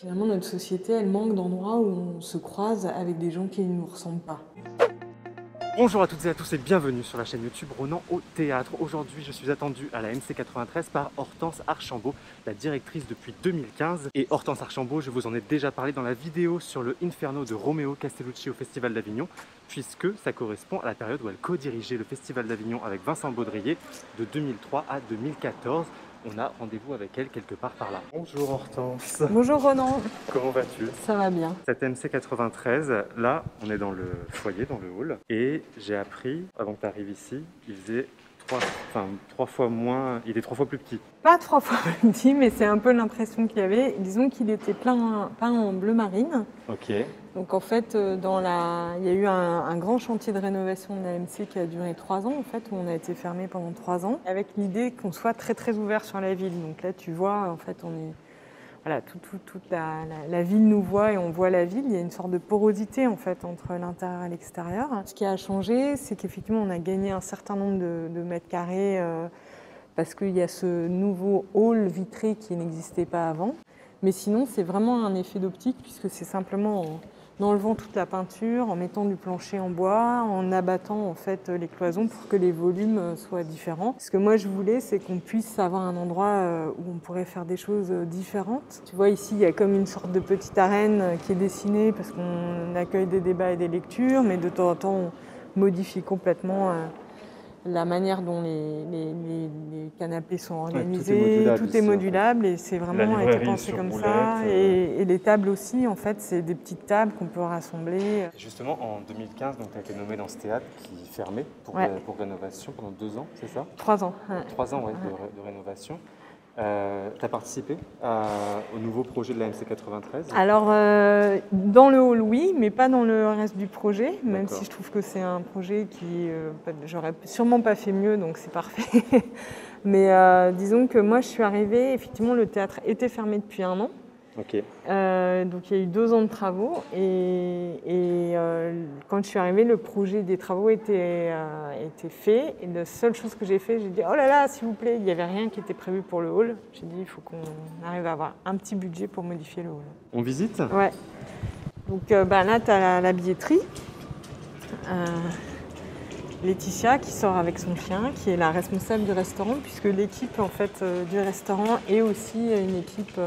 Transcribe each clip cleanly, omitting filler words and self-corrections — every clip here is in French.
Finalement, notre société, elle manque d'endroits où on se croise avec des gens qui ne nous ressemblent pas. Bonjour à toutes et à tous et bienvenue sur la chaîne YouTube Ronan au théâtre. Aujourd'hui, je suis attendu à la MC93 par Hortense Archambault, la directrice depuis 2015. Et Hortense Archambault, je vous en ai déjà parlé dans la vidéo sur le Inferno de Romeo Castellucci au Festival d'Avignon, puisque ça correspond à la période où elle co-dirigeait le Festival d'Avignon avec Vincent Baudrier de 2003 à 2014. On a rendez-vous avec elle quelque part par là. Bonjour Hortense. Bonjour Ronan. Comment vas-tu? Ça va bien. Cette MC93, là, on est dans le foyer, dans le hall. Et j'ai appris, avant que tu arrives ici, il faisait trois fois moins, il est 3 fois plus petit. Pas 3 fois plus petit, mais c'est un peu l'impression qu'il y avait. Disons qu'il était peint en bleu marine. Ok. Donc en fait, il y a eu un grand chantier de rénovation de la MC qui a duré 3 ans, en fait, où on a été fermé pendant 3 ans, avec l'idée qu'on soit très très ouvert sur la ville. Donc là, tu vois, en fait, on est... Voilà, toute la ville nous voit et on voit la ville. Il y a une sorte de porosité en fait entre l'intérieur et l'extérieur. Ce qui a changé, c'est qu'effectivement on a gagné un certain nombre de mètres carrés parce qu'il y a ce nouveau hall vitré qui n'existait pas avant. Mais sinon, c'est vraiment un effet d'optique puisque c'est simplement en enlevant toute la peinture, en mettant du plancher en bois, en abattant en fait les cloisons pour que les volumes soient différents. Ce que moi je voulais, c'est qu'on puisse avoir un endroit où on pourrait faire des choses différentes. Tu vois, ici, il y a comme une sorte de petite arène qui est dessinée parce qu'on accueille des débats et des lectures, mais de temps en temps, on modifie complètement la manière dont les canapés sont organisés, tout est modulable et c'est vraiment été pensé comme ça. Et les tables aussi, en fait, c'est des petites tables qu'on peut rassembler. Justement, en 2015, tu as été nommée dans ce théâtre qui fermait pour rénovation pendant 2 ans, c'est ça? 3 ans. 3 ans de rénovation. Tu as participé au nouveau projet de la MC93? Alors, dans le hall, oui, mais pas dans le reste du projet, même si je trouve que c'est un projet qui... j'aurais sûrement pas fait mieux, donc c'est parfait. Mais disons que moi, je suis arrivée, effectivement, le théâtre était fermé depuis 1 an. Ok. Donc il y a eu 2 ans de travaux et quand je suis arrivée, le projet des travaux était fait et la seule chose que j'ai fait, j'ai dit oh là là s'il vous plaît, il n'y avait rien qui était prévu pour le hall. J'ai dit il faut qu'on arrive à avoir un petit budget pour modifier le hall. On visite? Ouais. Donc là tu as la billetterie. Laetitia qui sort avec son chien, qui est la responsable du restaurant puisque l'équipe en fait du restaurant est aussi une équipe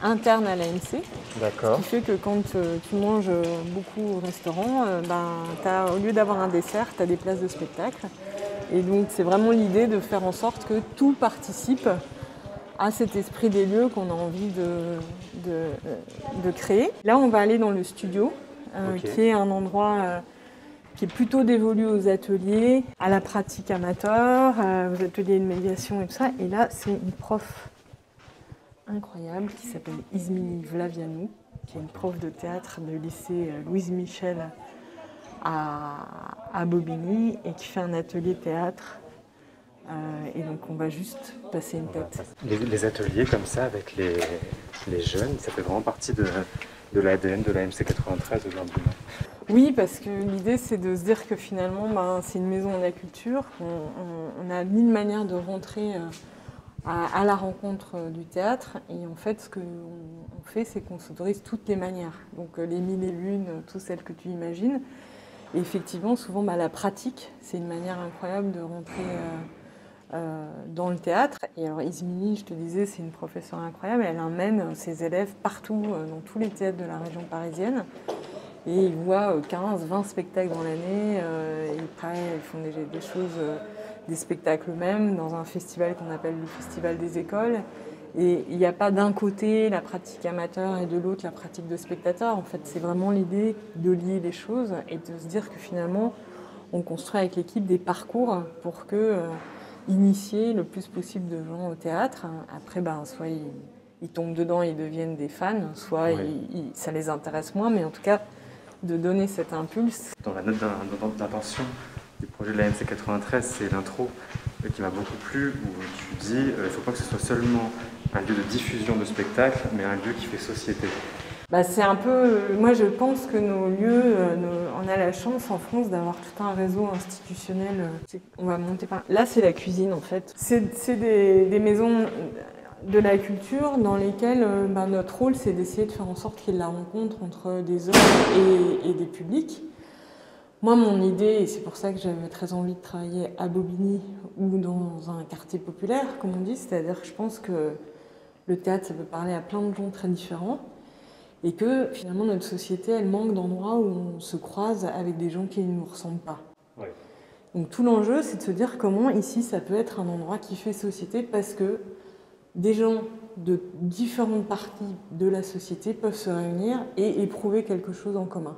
interne à l'AMC. D'accord. Ce qui fait que quand tu manges beaucoup au restaurant, au lieu d'avoir un dessert, tu as des places de spectacle. Et donc c'est vraiment l'idée de faire en sorte que tout participe à cet esprit des lieux qu'on a envie de créer. Là, on va aller dans le studio, qui est un endroit qui est plutôt dévolu aux ateliers, à la pratique amateur, aux ateliers de médiation et tout ça. Et là, c'est une prof incroyable qui s'appelle Izmini Vlavianou, qui est une prof de théâtre de lycée Louise Michel à Bobigny et qui fait un atelier théâtre. Et donc on va juste passer une tête. Les ateliers comme ça avec les jeunes, ça fait vraiment partie de l'ADN de la MC93 aujourd'hui. Oui, parce que l'idée c'est de se dire que finalement c'est une maison de la culture. On a 1000 manières de rentrer à la rencontre du théâtre et en fait ce qu'on fait c'est qu'on s'autorise toutes les manières, donc les 1001, toutes celles que tu imagines et effectivement souvent la pratique c'est une manière incroyable de rentrer dans le théâtre. Et alors Izmini, je te disais, c'est une professeure incroyable, elle emmène ses élèves partout dans tous les théâtres de la région parisienne et ils voient 15-20 spectacles dans l'année, ils font des choses des spectacles eux-mêmes dans un festival qu'on appelle le Festival des écoles. Et il n'y a pas d'un côté la pratique amateur et de l'autre la pratique de spectateur. En fait, c'est vraiment l'idée de lier les choses et de se dire que finalement, on construit avec l'équipe des parcours pour initier le plus possible de gens au théâtre. Après, soit ils tombent dedans et ils deviennent des fans, soit ça les intéresse moins, mais en tout cas, de donner cet impulse. Dans la note d'intention du projet de la MC93, c'est l'intro qui m'a beaucoup plu, où tu dis il ne faut pas que ce soit seulement un lieu de diffusion de spectacles, mais un lieu qui fait société. C'est un peu... Moi, je pense que nos lieux, on a la chance en France d'avoir tout un réseau institutionnel. On va monter par... Là, c'est la cuisine, en fait. C'est des maisons de la culture dans lesquelles notre rôle, c'est d'essayer de faire en sorte qu'il y ait de la rencontre entre des hommes et des publics. Moi, mon idée, et c'est pour ça que j'avais très envie de travailler à Bobigny ou dans un quartier populaire, comme on dit, c'est-à-dire que je pense que le théâtre, ça peut parler à plein de gens très différents et que finalement notre société, elle manque d'endroits où on se croise avec des gens qui ne nous ressemblent pas. Ouais. Donc tout l'enjeu, c'est de se dire comment ici, ça peut être un endroit qui fait société parce que des gens de différentes parties de la société peuvent se réunir et éprouver quelque chose en commun.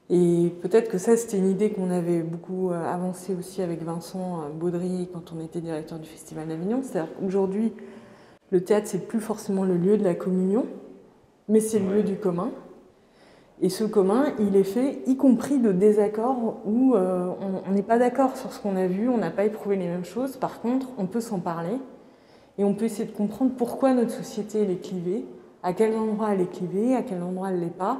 Et peut-être que ça, c'était une idée qu'on avait beaucoup avancée aussi avec Vincent Baudry quand on était directeur du Festival d'Avignon. C'est-à-dire qu'aujourd'hui, le théâtre, c'est plus forcément le lieu de la communion, mais c'est le lieu du commun. Et ce commun, il est fait y compris de désaccords où on n'est pas d'accord sur ce qu'on a vu, on n'a pas éprouvé les mêmes choses. Par contre, on peut s'en parler et on peut essayer de comprendre pourquoi notre société elle est clivée, à quel endroit elle est clivée, à quel endroit elle ne l'est pas.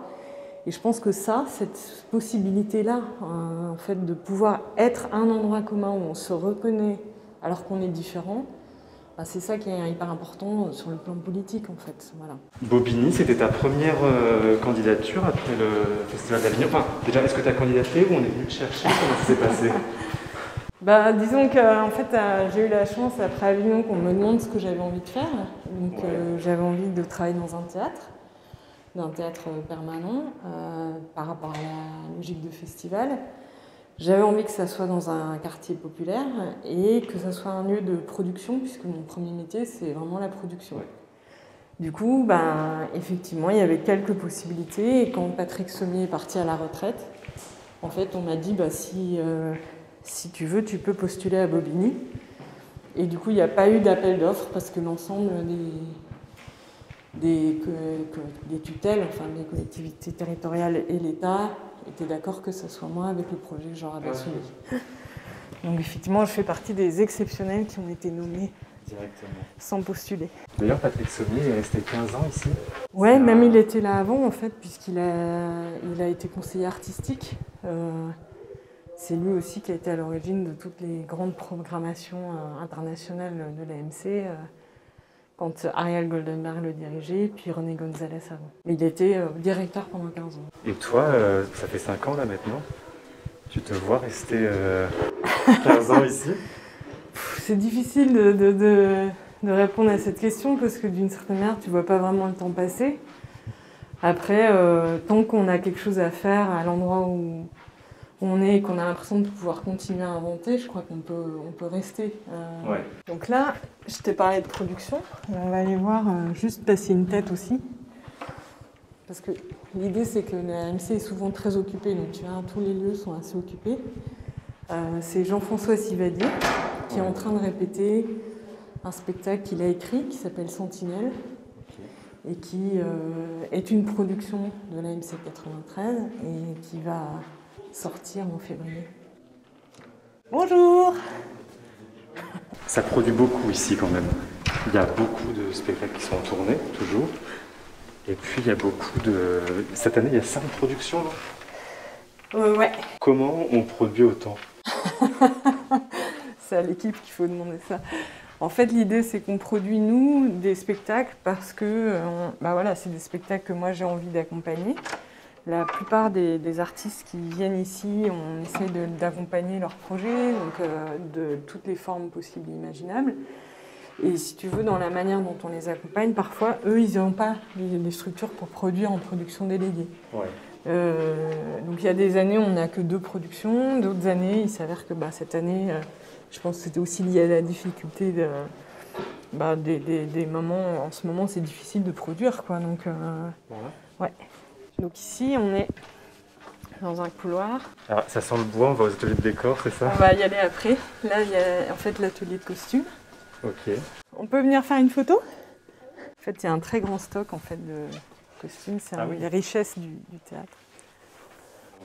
Et je pense que ça, cette possibilité-là, en fait, de pouvoir être un endroit commun où on se reconnaît alors qu'on est différent, c'est ça qui est hyper important sur le plan politique, en fait. Voilà. Bobigny, c'était ta première candidature après le Festival d'Avignon. Enfin, déjà, est-ce que tu as candidaté ou on est venu te chercher? Comment ça s'est passé? Disons que en fait, j'ai eu la chance après Avignon qu'on me demande ce que j'avais envie de faire. Donc j'avais envie de travailler dans un théâtre permanent par rapport à la logique de festival. J'avais envie que ça soit dans un quartier populaire et que ça soit un lieu de production, puisque mon premier métier, c'est vraiment la production. Ouais. Du coup, effectivement, il y avait quelques possibilités. Et quand Patrick Sommier est parti à la retraite, en fait, on m'a dit si tu veux, tu peux postuler à Bobigny. Et du coup, il n'y a pas eu d'appel d'offres parce que l'ensemble des tutelles, enfin des collectivités territoriales et l'État étaient d'accord que ce soit moi avec le projet que j'aurais soumis. Donc effectivement, je fais partie des exceptionnels qui ont été nommés directement, sans postuler. D'ailleurs, Patrick Sommier est resté 15 ans ici. Ouais, même il était là avant en fait, puisqu'il a été conseiller artistique. C'est lui aussi qui a été à l'origine de toutes les grandes programmations internationales de l'AMC. Quand Ariel Goldenberg le dirigeait, puis René Gonzalez avant. Il était directeur pendant 15 ans. Et toi, ça fait 5 ans là maintenant, tu te vois rester 15 ans ici? C'est difficile de répondre à cette question parce que d'une certaine manière, tu ne vois pas vraiment le temps passer. Après, tant qu'on a quelque chose à faire à l'endroit où on est et qu'on a l'impression de pouvoir continuer à inventer, je crois qu'on peut rester. Ouais. Donc là, je t'ai parlé de production. On va aller voir juste passer une tête aussi. Parce que l'idée, c'est que la AMC est souvent très occupée. Donc tu vois, tous les lieux sont assez occupés. C'est Jean-François Sivadier qui est en train de répéter un spectacle qu'il a écrit qui s'appelle Sentinelle et qui est une production de l'AMC 93 et qui va sortir en février. Bonjour! Ça produit beaucoup ici quand même. Il y a beaucoup de spectacles qui sont en tournée, toujours. Et puis il y a beaucoup de... Cette année, il y a 5 productions, là? Ouais. Comment on produit autant? C'est à l'équipe qu'il faut demander ça. En fait, l'idée, c'est qu'on produit, nous, des spectacles parce que c'est des spectacles que moi, j'ai envie d'accompagner. La plupart des artistes qui viennent ici, on essaie d'accompagner leurs projets, donc de toutes les formes possibles et imaginables. Et si tu veux, dans la manière dont on les accompagne, parfois, eux, ils n'ont pas les structures pour produire en production déléguée. Ouais. Donc il y a des années, on n'a que 2 productions. D'autres années, il s'avère que cette année, je pense que c'était aussi lié à la difficulté des moments. En ce moment, c'est difficile de produire, quoi. Donc, ouais. Donc ici, on est dans un couloir. Alors, ça sent le bois, on va aux ateliers de décor, c'est ça? On va y aller après. Là, il y a en fait l'atelier de costume. Ok. On peut venir faire une photo? En fait, il y a un très grand stock en fait, de costumes. C'est les richesses du théâtre.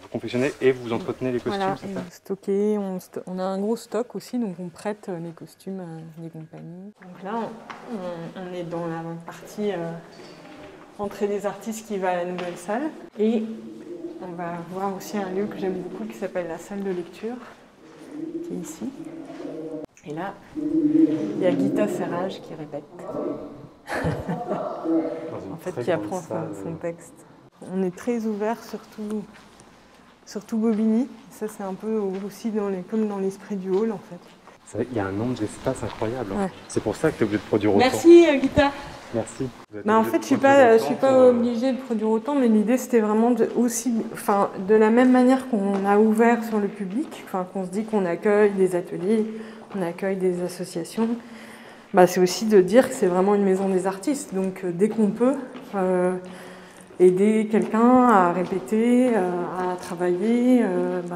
Vous confectionnez et vous entretenez les costumes, voilà, c'est ça? Stocker, on a un gros stock aussi, donc on prête les costumes à des compagnies. Donc là, on est dans la partie entrée des artistes qui va à la nouvelle salle. Et on va voir aussi un lieu que j'aime beaucoup qui s'appelle la salle de lecture, qui est ici. Et là, il y a Gita Serrage qui répète. En fait, qui apprend son texte. On est très ouvert, surtout Bobigny. Ça, c'est un peu aussi comme dans l'esprit du hall, en fait. C'est vrai qu'il y a un nombre d'espaces incroyable. Ouais. C'est pour ça que tu es obligé de produire autant. Merci, Gita. Merci. En fait, je suis pas obligée de produire autant, mais l'idée, c'était vraiment de la même manière qu'on a ouvert sur le public, qu'on se dit qu'on accueille des ateliers, on accueille des associations, c'est aussi de dire que c'est vraiment une maison des artistes. Donc, dès qu'on peut aider quelqu'un à répéter, à travailler,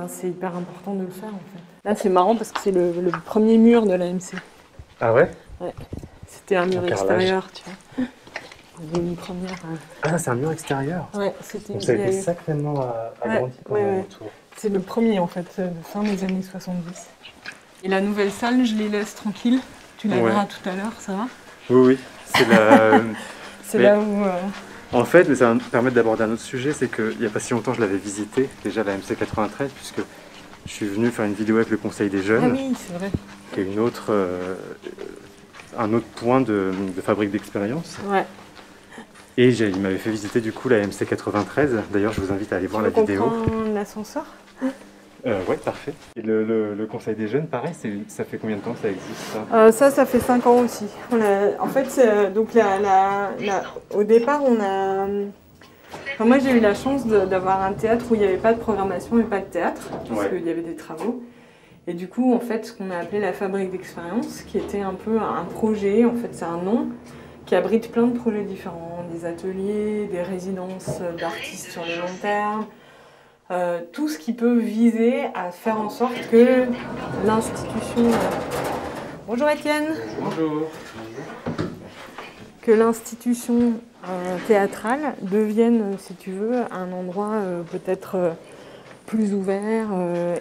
c'est hyper important de le faire, en fait. Là, c'est marrant parce que c'est le premier mur de l'AMC. Ah ouais? Ouais. C'était un mur extérieur, tu vois. Il y avait une première. Ah, c'est un mur extérieur? Ouais, c'était. Donc ça a été sacrément agrandi quand même autour. C'est le premier en fait, fin des années 70. Et la nouvelle salle, je les laisse tranquilles. Tu la verras tout à l'heure, ça va? Oui. C'est la. C'est là où. En fait, mais ça va me permettre d'aborder un autre sujet, c'est qu'il n'y a pas si longtemps, je l'avais visité, déjà la MC 93, puisque je suis venu faire une vidéo avec le Conseil des Jeunes. Ah oui, c'est vrai. Qui est un autre point de fabrique d'expérience. Ouais. Et il m'avait fait visiter du coup la MC 93. D'ailleurs, je vous invite à aller voir la vidéo. Tu veux l'ascenseur? Ouais, parfait. Et le Conseil des Jeunes, pareil, ça fait combien de temps que ça existe ça? Ça fait 5 ans aussi. En fait, donc au départ, moi, j'ai eu la chance d'avoir un théâtre où il n'y avait pas de programmation et pas de théâtre, parce qu'il y avait des travaux. Et du coup, en fait, ce qu'on a appelé la fabrique d'expérience, qui était un peu un projet, en fait, c'est un nom, qui abrite plein de projets différents, des ateliers, des résidences d'artistes sur le long terme, tout ce qui peut viser à faire en sorte que l'institution... Bonjour Étienne. Bonjour. Que l'institution théâtrale devienne, si tu veux, un endroit peut-être plus ouvert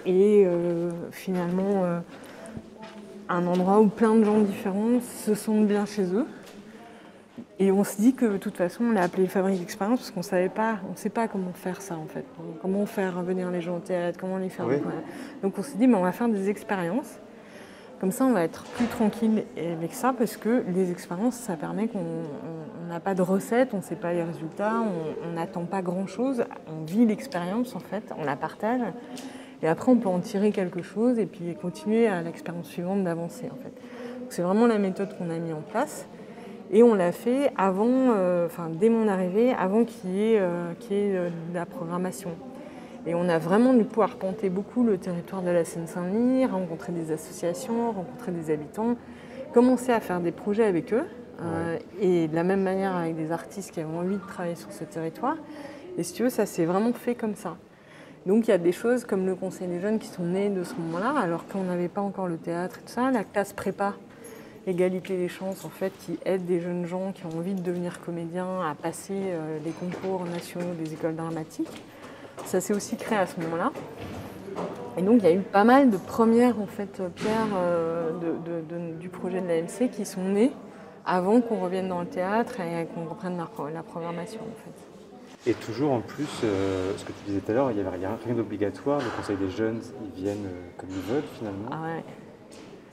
et finalement un endroit où plein de gens différents se sentent bien chez eux. Et on se dit que de toute façon on l'a appelé fabrique d'expérience parce qu'on ne sait pas comment faire ça en fait. Comment faire venir les gens au théâtre, comment les faire. Donc on s'est dit on va faire des expériences. Comme ça on va être plus tranquille avec ça parce que les expériences ça permet qu'on n'a pas de recette, on ne sait pas les résultats, on n'attend pas grand chose, on vit l'expérience en fait, on la partage. Et après on peut en tirer quelque chose et puis continuer à l'expérience suivante d'avancer en fait. Donc c'est vraiment la méthode qu'on a mis en place. Et on l'a fait avant, dès mon arrivée, avant qu'il y ait de la programmation. Et on a vraiment du coup arpenté beaucoup le territoire de la Seine-Saint-Denis, rencontré des associations, rencontré des habitants, commencé à faire des projets avec eux, et de la même manière avec des artistes qui avaient envie de travailler sur ce territoire. Et si tu veux, ça s'est vraiment fait comme ça. Donc il y a des choses comme le Conseil des Jeunes qui sont nées de ce moment-là, alors qu'on n'avait pas encore le théâtre et tout ça, la classe prépa. Égalité des chances, en fait, qui aide des jeunes gens qui ont envie de devenir comédiens à passer les concours nationaux des écoles dramatiques. Ça s'est aussi créé à ce moment-là. Et donc, il y a eu pas mal de premières en fait, pierres du projet de l'AMC qui sont nées avant qu'on revienne dans le théâtre et qu'on reprenne la programmation, en fait. Et toujours en plus, ce que tu disais tout à l'heure, il n'y avait rien d'obligatoire. Le Conseil des Jeunes, ils viennent comme ils veulent, finalement. Ah ouais.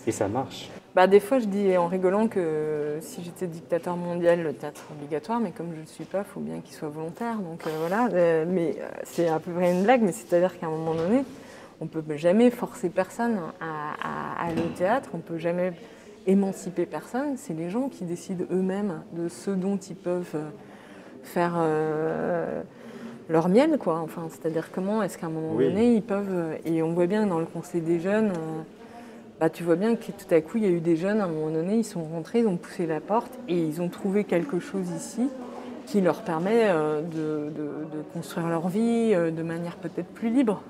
Et ça marche. Des fois, je dis en rigolant que si j'étais dictateur mondial, le théâtre est obligatoire, mais comme je ne le suis pas, il faut bien qu'il soit volontaire. Donc voilà, mais c'est à peu près une blague, mais c'est-à-dire qu'à un moment donné, on ne peut jamais forcer personne à aller au théâtre, on ne peut jamais émanciper personne. C'est les gens qui décident eux-mêmes de ce dont ils peuvent faire leur miel, quoi. Enfin, c'est-à-dire comment est-ce qu'à un moment donné, ils peuvent... Et on voit bien dans le Conseil des Jeunes... tu vois bien que tout à coup, il y a eu des jeunes, à un moment donné, ils sont rentrés, ils ont poussé la porte et ils ont trouvé quelque chose ici qui leur permet de construire leur vie de manière peut-être plus libre.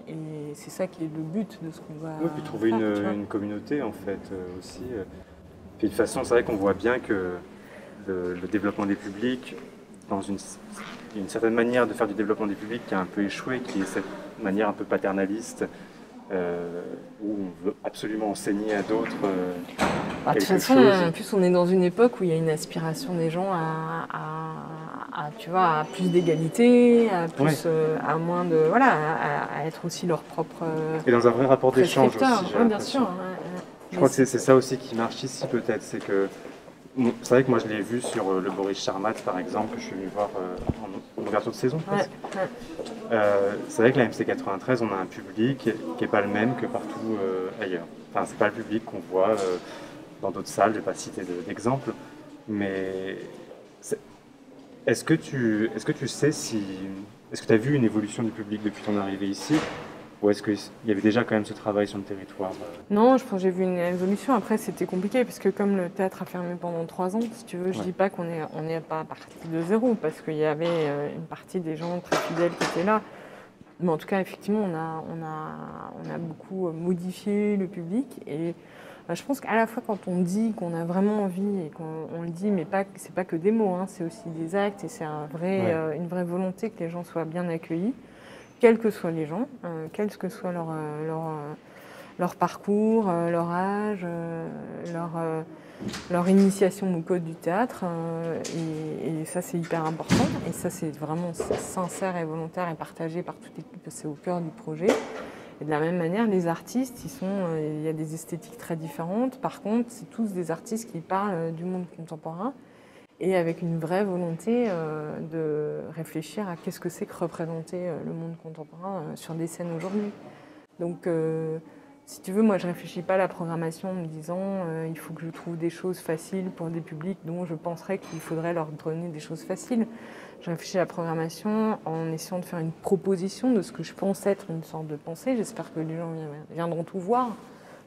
Et c'est ça qui est le but de ce qu'on va puis trouver une communauté, en fait, aussi. Puis de toute façon, c'est vrai qu'on voit bien que le développement des publics, dans une certaine manière de faire du développement des publics qui a un peu échoué, qui est cette manière un peu paternaliste, où on veut absolument enseigner à d'autres de toute façon, en plus, on est dans une époque où il y a une aspiration des gens à plus d'égalité, à moins de... Voilà, à être aussi leur propre et dans un vrai rapport d'échange aussi. Oui, bien sûr. Je crois que c'est ça aussi qui marche ici peut-être, c'est que c'est vrai que moi je l'ai vu sur le Boris Charmat par exemple, que je suis venu voir en ouverture de saison presque. Ouais. C'est vrai que la MC93, on a un public qui n'est pas le même que partout ailleurs. Enfin, c'est pas le public qu'on voit dans d'autres salles, je ne vais pas citer d'exemple, mais est-ce que tu sais si... Est-ce que tu as vu une évolution du public depuis ton arrivée ici? Ou est-ce qu'il y avait déjà quand même ce travail sur le territoire? Non, je pense que j'ai vu une évolution. Après, c'était compliqué, parce que comme le théâtre a fermé pendant 3 ans, si tu veux, je dis pas qu'on n'est pas parti de zéro, parce qu'il y avait une partie des gens très fidèles qui étaient là. Mais en tout cas, effectivement, on a beaucoup modifié le public. Et je pense qu'à la fois, quand on dit qu'on a vraiment envie, et qu'on le dit, mais c'est pas que des mots, hein, c'est aussi des actes, et c'est une vraie volonté que les gens soient bien accueillis, quels que soient les gens, quel que soit leur parcours, leur âge, leur initiation au code du théâtre. Et ça, c'est hyper important. Et ça, c'est vraiment sincère et volontaire et partagé par toute l'équipe. C'est au cœur du projet. Et de la même manière, les artistes, il y a des esthétiques très différentes. Par contre, c'est tous des artistes qui parlent du monde contemporain et avec une vraie volonté de réfléchir à qu'est-ce que c'est que représenter le monde contemporain sur des scènes aujourd'hui. Donc, si tu veux, moi, je ne réfléchis pas à la programmation en me disant il faut que je trouve des choses faciles pour des publics dont je penserais qu'il faudrait leur donner des choses faciles. Je réfléchis à la programmation en essayant de faire une proposition de ce que je pense être une sorte de pensée. J'espère que les gens viendront tout voir.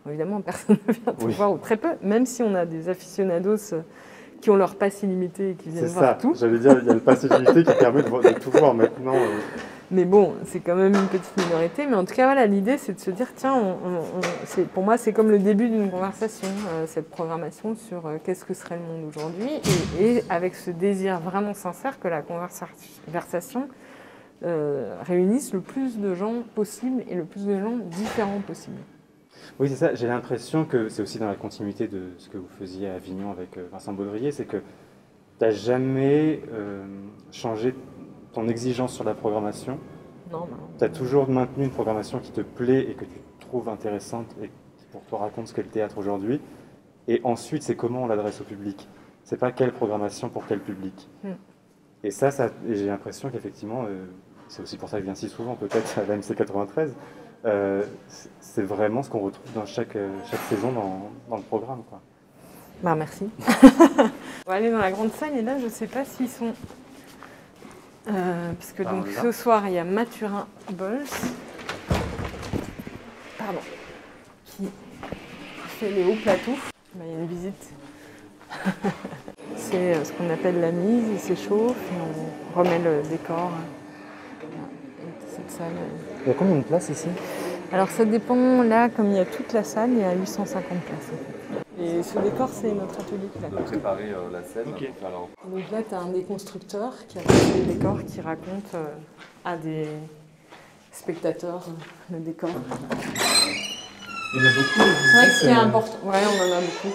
Bon, évidemment, personne ne vient tout voir, ou très peu, même si on a des aficionados qui ont leur pass illimité et qui viennent voir tout. C'est ça, j'allais dire, il y a le pass illimité qui permet de tout voir maintenant. Mais bon, c'est quand même une petite minorité. Mais en tout cas, voilà, l'idée, c'est de se dire, tiens, pour moi, c'est comme le début d'une conversation, cette programmation sur qu'est-ce que serait le monde aujourd'hui, et avec ce désir vraiment sincère que la conversation réunisse le plus de gens possible et le plus de gens différents possible. Oui, c'est ça. J'ai l'impression que c'est aussi dans la continuité de ce que vous faisiez à Avignon avec Vincent Baudrier, c'est que tu n'as jamais changé ton exigence sur la programmation. Non. Tu as toujours maintenu une programmation qui te plaît et que tu trouves intéressante et qui pour toi raconte ce qu'est le théâtre aujourd'hui. Et ensuite, c'est comment on l'adresse au public. C'est pas quelle programmation pour quel public. Et j'ai l'impression qu'effectivement, c'est aussi pour ça que je viens si souvent peut-être à la MC93, c'est vraiment ce qu'on retrouve dans chaque saison dans le programme, quoi. Bah merci. On va aller dans la grande salle et là je sais pas s'ils sont... parce que donc ce soir il y a Mathurin Bols qui fait les hauts plateaux. Bah, il y a une visite. C'est ce qu'on appelle la mise, il s'échauffe et on remet le décor. Cette salle. Il y a combien de places ici? Alors ça dépend, là comme il y a toute la salle, il y a 850 places en fait. Et ce décor c'est notre atelier qui l'a construit. Préparer la scène. Okay. Alors... Donc là tu as un des constructeurs qui a fait le décor qui raconte à des spectateurs le décor. Il y en a beaucoup. C'est vrai que c'est important, ouais on en a beaucoup.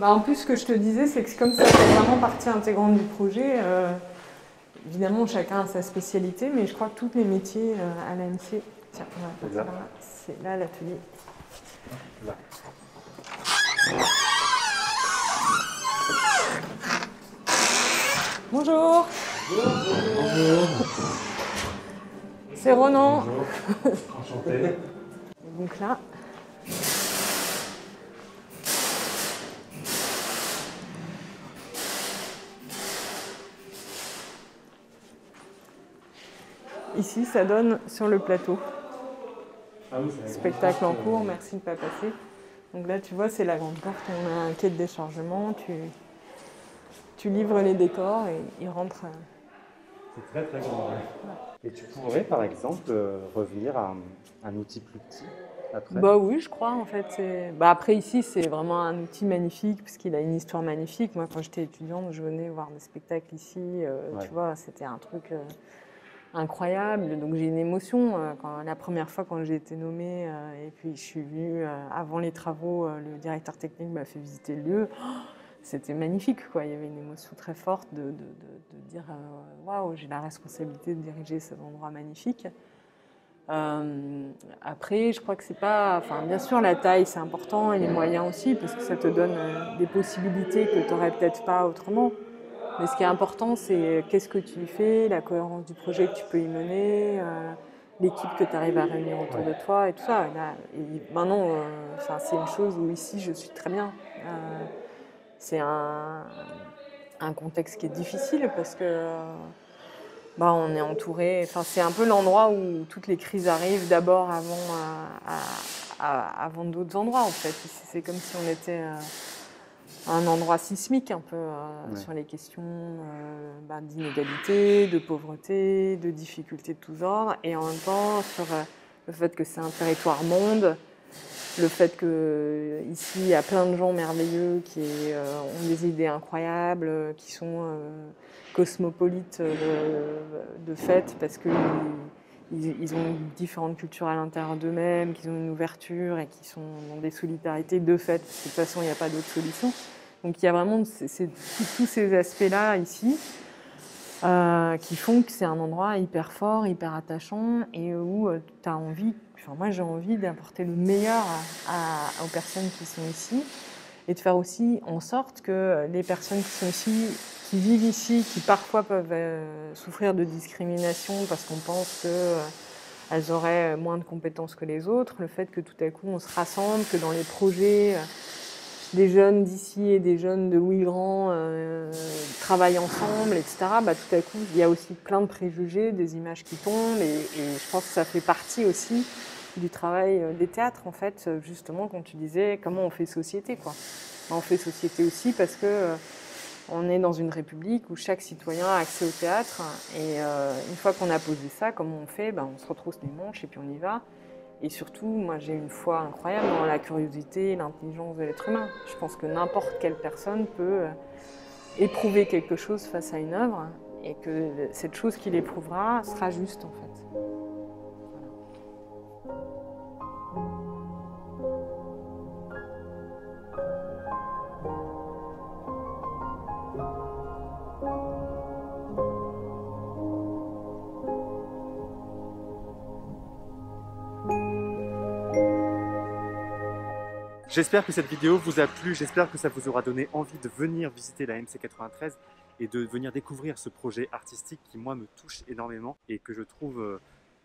Bah, en plus ce que je te disais c'est que comme ça fait vraiment partie intégrante du projet, évidemment chacun a sa spécialité mais je crois que tous les métiers à l'AMC... Tiens, c'est là l'atelier. Là. Bonjour. Bonjour. C'est Ronan. Bonjour. Enchanté. Donc là. Ici, ça donne sur le plateau. Ah oui, spectacle en cours, merci de ne pas passer. Donc là, tu vois, c'est la grande porte, on a un quai de déchargement, tu livres les décors et ils rentrent. C'est très très grand. Ouais. Et tu pourrais, par exemple, revenir à un outil plus petit après? Bah oui, je crois, en fait. Après, ici, c'est vraiment un outil magnifique, parce qu'il a une histoire magnifique. Moi, quand j'étais étudiante, je venais voir des spectacles ici. Tu vois, c'était un truc... incroyable, donc j'ai une émotion la première fois quand j'ai été nommée et puis je suis venue avant les travaux, le directeur technique m'a fait visiter le lieu. C'était magnifique, quoi. Il y avait une émotion très forte de dire waouh, j'ai la responsabilité de diriger cet endroit magnifique. Après, je crois que c'est pas... Enfin, bien sûr, la taille, c'est important et les moyens aussi, parce que ça te donne des possibilités que tu n'aurais peut-être pas autrement. Mais ce qui est important, c'est qu'est-ce que tu y fais, la cohérence du projet que tu peux y mener, l'équipe que tu arrives à réunir autour de toi et tout ça. Et maintenant, c'est une chose où ici, je suis très bien. C'est un contexte qui est difficile parce que on est entouré. Enfin, c'est un peu l'endroit où toutes les crises arrivent d'abord avant d'autres endroits, en fait. C'est comme si on était un endroit sismique un peu sur les questions d'inégalité, de pauvreté, de difficultés de tous ordres, et en même temps sur le fait que c'est un territoire monde, le fait qu'ici il y a plein de gens merveilleux qui ont des idées incroyables, qui sont cosmopolites de fait parce qu'ils ont différentes cultures à l'intérieur d'eux-mêmes, qu'ils ont une ouverture et qu'ils sont dans des solidarités de fait, parce que de toute façon il n'y a pas d'autre solution. Donc il y a vraiment tous ces aspects-là ici qui font que c'est un endroit hyper fort, hyper attachant et où tu as envie, enfin moi j'ai envie d'apporter le meilleur aux personnes qui sont ici et de faire aussi en sorte que les personnes qui sont ici, qui vivent ici, qui parfois peuvent souffrir de discrimination parce qu'on pense qu'elles auraient moins de compétences que les autres, le fait que tout à coup on se rassemble, que dans les projets des jeunes d'ici et des jeunes de Louis Grand travaillent ensemble, etc. Tout à coup, il y a aussi plein de préjugés, des images qui tombent, et je pense que ça fait partie aussi du travail des théâtres, en fait, justement, quand tu disais comment on fait société, quoi. On fait société aussi parce que on est dans une république où chaque citoyen a accès au théâtre, et une fois qu'on a posé ça, comment on fait? On se retrousse les manches et puis on y va. Et surtout, moi j'ai une foi incroyable dans la curiosité et l'intelligence de l'être humain. Je pense que n'importe quelle personne peut éprouver quelque chose face à une œuvre et que cette chose qu'il éprouvera sera juste en fait. J'espère que cette vidéo vous a plu, j'espère que ça vous aura donné envie de venir visiter la MC93 et de venir découvrir ce projet artistique qui, moi, me touche énormément et que je trouve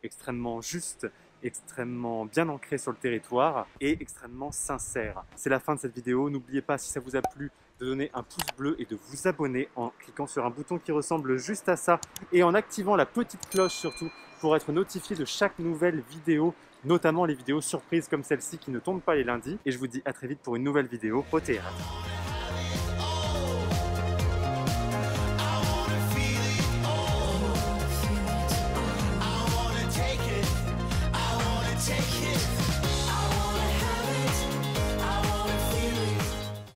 extrêmement juste, extrêmement bien ancré sur le territoire et extrêmement sincère. C'est la fin de cette vidéo. N'oubliez pas, si ça vous a plu, de donner un pouce bleu et de vous abonner en cliquant sur un bouton qui ressemble juste à ça et en activant la petite cloche surtout pour être notifié de chaque nouvelle vidéo, notamment les vidéos surprises comme celle-ci qui ne tombent pas les lundis. Et je vous dis à très vite pour une nouvelle vidéo au théâtre. Take it.